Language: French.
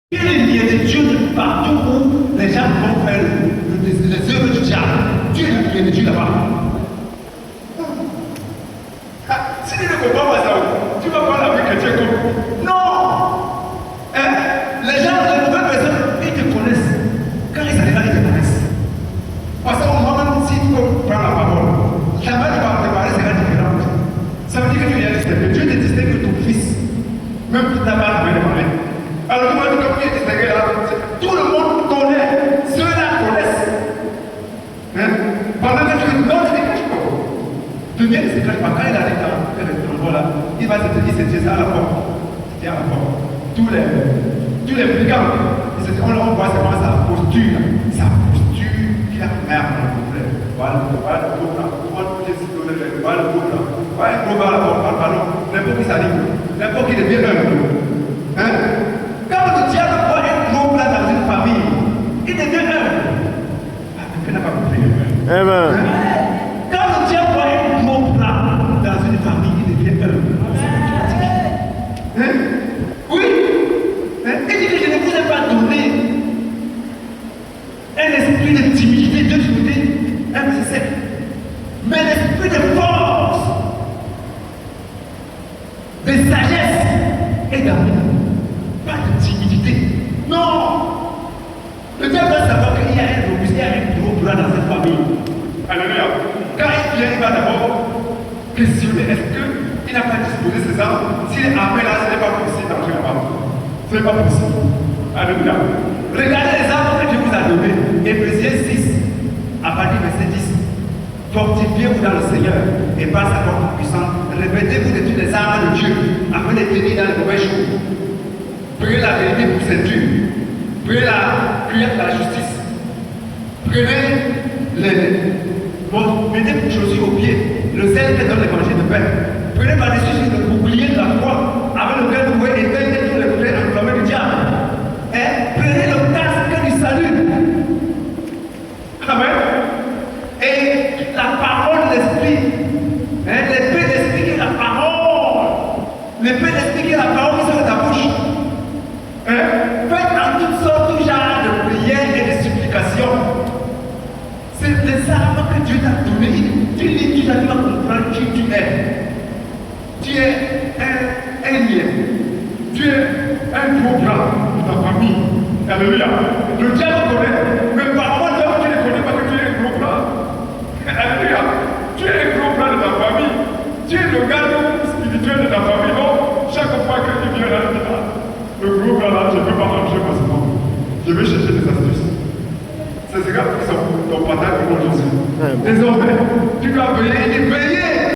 Il y a des dieux partout où les gens vont faire les œuvres du diable. Dieu il y a des dieux là-bas. Si tu ne comprends pas ça, tu vas voir la vie que Dieu comme. Non! Les gens, les nouvelles personnes, ils te connaissent. Quand ils arrivent là, ils te connaissent. Parce qu'au moment où si tu prends la parole, la main tu vas préparer sera différente. Ça veut dire que tu viens de distinguer. Dieu te distingue ton fils. Même si tu n'as pas de parler. Alors, tu vois, comme tu es distingué là, tout le monde connaît. Ceux-là connaissent. Pendant que tu dis non, tu ne caches pas. Tu viens de se cacher pas. Quand il arrive dans le endroit là, il va se dire c'est ça à la porte. C'est à la porte. Tous les brigands, on voit seulement sa posture. Sa posture qui a merde dans le problème. Voilà le gros là. Voilà le gros là. Voilà le gros là, la porte, pardon. N'importe qui s'arrive. N'importe qui devient un. Quand le diable voit un gros là dans une famille, il devient un. Il n'a pas compris. Amen. Quand le diable voit un gros plat dans une famille, il devient un. Oui. Il dit que je ne vous ai pas donné un esprit de timidité, de timidité, verset 7. Mais l'esprit de force, de sagesse et d'amour. Pas de timidité. Non. Le diable doit savoir qu'il y a un robuste, il y a un gros plat dans cette famille. Alléluia. Quand il vient, il va d'abord questionner est-ce qu'il n'a pas disposé ses armes. S'il est appelé là, ce n'est pas possible d'entrer là-bas. Ce n'est pas possible. Alléluia. Regardez les armes que Dieu vous a données. Éphésiens 6, à partir du verset 10. Fortifiez-vous dans le Seigneur et par sa force puissante. Revêtez-vous de toutes les armes de Dieu afin de tenir dans les mauvais jours. Prenez la vérité pour ceinture. Prenez la cuillère de la justice. Mettez pour chaussures aux pieds le zèle que donne l'évangile de paix. Prenez par-dessus le bouclier de la foi avec lequel vous pouvez éteindre tous les boucliers enflammés du diable. Prenez le casque du salut. Amen. Et la parole de l'esprit. L'épée d'esprit qui est la parole. L'épée d'esprit qui est la parole qui sort de ta bouche. Faites en toutes sortes de genres de prières et de supplications. C'est les armes que Dieu t'a données. Tu lis, tu vas comprendre qui tu es. Tu es un lien. Tu es un gros bras de ta famille. Alléluia. Le diable connaît. Mais parfois, tu ne connais pas que tu es un gros bras. Alléluia. Tu es un gros bras de ta famille. Tu es le gardien spirituel de ta famille. Donc, chaque fois que tu viens là, tu dis, le groupe là, je ne peux pas manger facilement. Je vais chercher des astuces. C'est ce qui sont ton partage pour Jésus. Désormais, tu dois veiller et veiller